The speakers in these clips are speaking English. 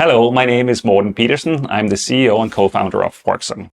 Hello, my name is Morten Petersen. I'm the CEO and co-founder of Worksome.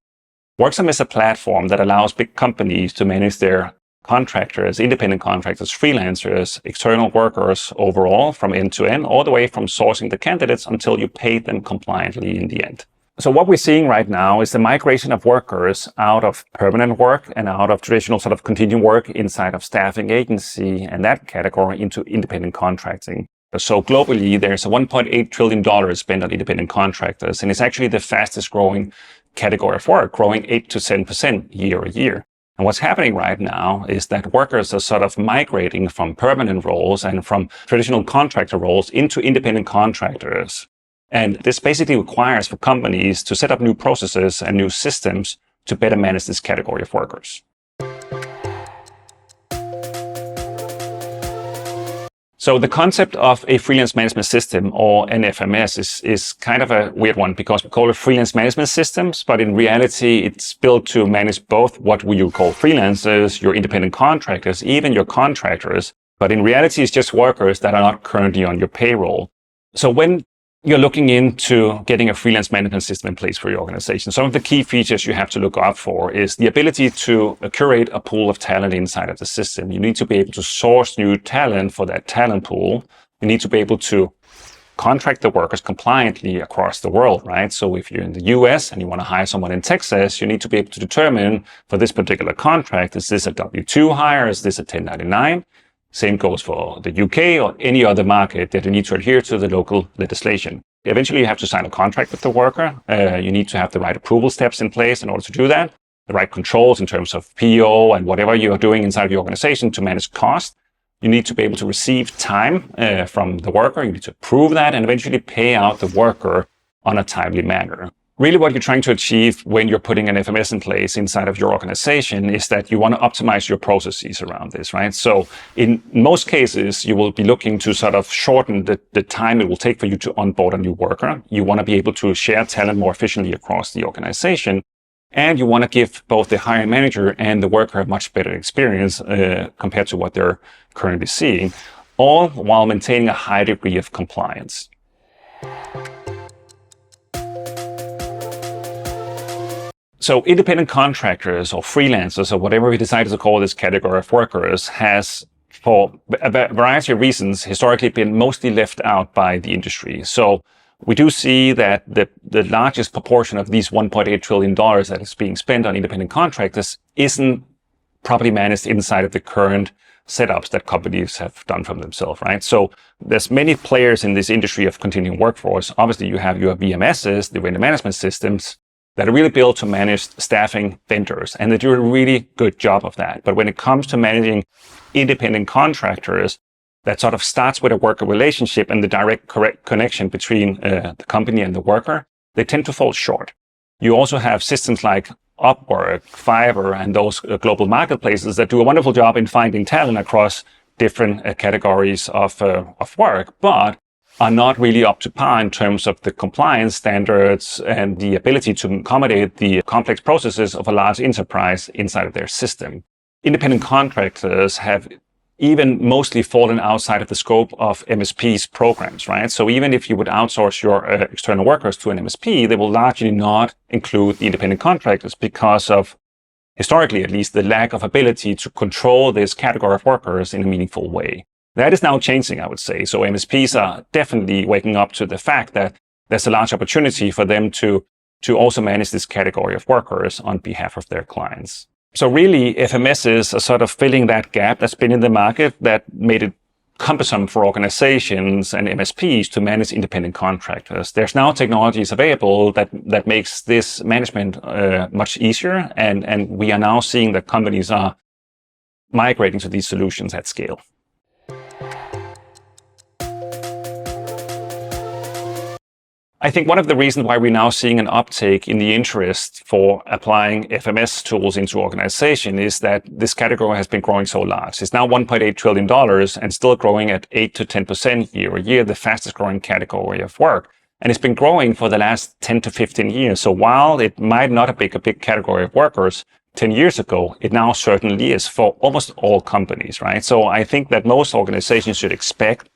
Worksome is a platform that allows big companies to manage their contractors, independent contractors, freelancers, external workers overall from end to end, all the way from sourcing the candidates until you pay them compliantly in the end. So what we're seeing right now is the migration of workers out of permanent work and out of traditional sort of contingent work inside of staffing agency and that category into independent contracting. So globally, there's a $1.8 trillion spent on independent contractors, and it's actually the fastest growing category of work, growing 8 to 10% year on year. And what's happening right now is that workers are sort of migrating from permanent roles and from traditional contractor roles into independent contractors. And this basically requires for companies to set up new processes and new systems to better manage this category of workers. So the concept of a freelance management system, or an FMS, is kind of a weird one because we call it freelance management systems, but in reality, it's built to manage both what we call freelancers, your independent contractors, even your contractors. But in reality, it's just workers that are not currently on your payroll. So when you're looking into getting a freelance management system in place for your organization, some of the key features you have to look out for is the ability to curate a pool of talent inside of the system. You need to be able to source new talent for that talent pool. You need to be able to contract the workers compliantly across the world, right? So if you're in the US and you want to hire someone in Texas, you need to be able to determine for this particular contract, is this a W-2 hire? Is this a 1099? Same goes for the UK or any other market that you need to adhere to the local legislation. Eventually, you have to sign a contract with the worker. You need to have the right approval steps in place in order to do that, the right controls in terms of PO and whatever you are doing inside of your organization to manage cost. You need to be able to receive time from the worker. You need to approve that and eventually pay out the worker on a timely manner. Really what you're trying to achieve when you're putting an FMS in place inside of your organization is that you want to optimize your processes around this, right? So in most cases, you will be looking to sort of shorten the time it will take for you to onboard a new worker. You want to be able to share talent more efficiently across the organization. And you want to give both the hiring manager and the worker a much better experience compared to what they're currently seeing, all while maintaining a high degree of compliance. So independent contractors or freelancers or whatever we decided to call this category of workers has, for a variety of reasons, historically been mostly left out by the industry. So we do see that the largest proportion of these $1.8 trillion that is being spent on independent contractors isn't properly managed inside of the current setups that companies have done for themselves, right? So there's many players in this industry of continuing workforce. Obviously, you have your VMSs, the vendor management systems, that are really built to manage staffing vendors, and they do a really good job of that. But when it comes to managing independent contractors, that sort of starts with a worker relationship and the direct connection between the company and the worker, they tend to fall short. You also have systems like Upwork, Fiverr, and those global marketplaces that do a wonderful job in finding talent across different categories of work, but are not really up to par in terms of the compliance standards and the ability to accommodate the complex processes of a large enterprise inside of their system. Independent contractors have even mostly fallen outside of the scope of MSP's programs, right? So even if you would outsource your external workers to an MSP, they will largely not include the independent contractors because of, historically at least, the lack of ability to control this category of workers in a meaningful way. That is now changing, I would say. So MSPs are definitely waking up to the fact that there's a large opportunity for them to also manage this category of workers on behalf of their clients. So really, FMSs are sort of filling that gap that's been in the market that made it cumbersome for organizations and MSPs to manage independent contractors. There's now technologies available that makes this management much easier, and we are now seeing that companies are migrating to these solutions at scale. I think one of the reasons why we're now seeing an uptake in the interest for applying FMS tools into organization is that this category has been growing so large. It's now $1.8 trillion and still growing at 8 to 10% year on year, the fastest growing category of work. And it's been growing for the last 10 to 15 years. So while it might not have been a big category of workers 10 years ago, it now certainly is for almost all companies, right? So I think that most organizations should expect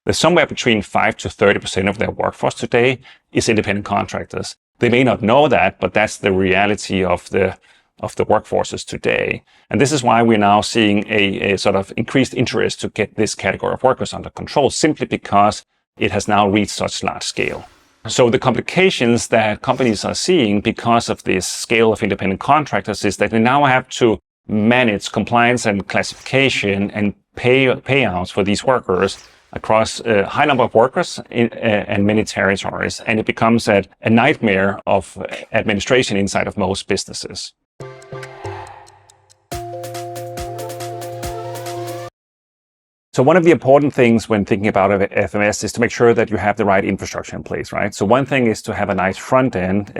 that somewhere between 5 to 30% of their workforce today is independent contractors. They may not know that, but that's the reality of the workforces today. And this is why we're now seeing a sort of increased interest to get this category of workers under control, simply because it has now reached such large scale. So the complications that companies are seeing because of this scale of independent contractors is that they now have to manage compliance and classification and payouts for these workers across a high number of workers and many territories. And it becomes a nightmare of administration inside of most businesses. So one of the important things when thinking about FMS is to make sure that you have the right infrastructure in place, right? So one thing is to have a nice front end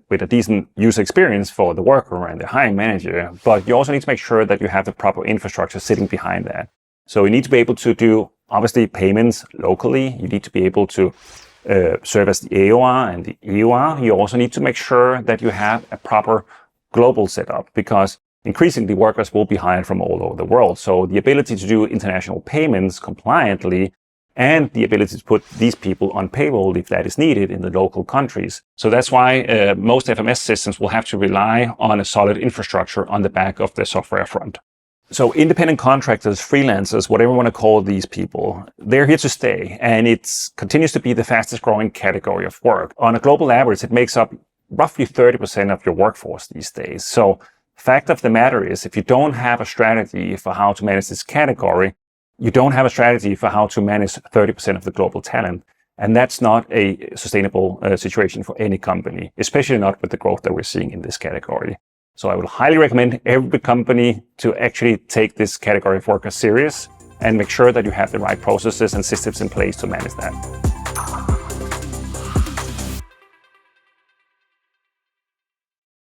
with a decent user experience for the worker and the hiring manager, but you also need to make sure that you have the proper infrastructure sitting behind that. So you need to be able to do, obviously, payments locally. You need to be able to serve as the AOR and the EOR. You also need to make sure that you have a proper global setup, because increasingly workers will be hired from all over the world. So the ability to do international payments compliantly and the ability to put these people on payroll if that is needed in the local countries. So that's why most FMS systems will have to rely on a solid infrastructure on the back of the software front. So independent contractors, freelancers, whatever you want to call these people, they're here to stay. And it continues to be the fastest growing category of work. On a global average, it makes up roughly 30% of your workforce these days. So fact of the matter is, if you don't have a strategy for how to manage this category, you don't have a strategy for how to manage 30% of the global talent. And that's not a sustainable situation for any company, especially not with the growth that we're seeing in this category. So I would highly recommend every company to actually take this category of workers serious and make sure that you have the right processes and systems in place to manage that.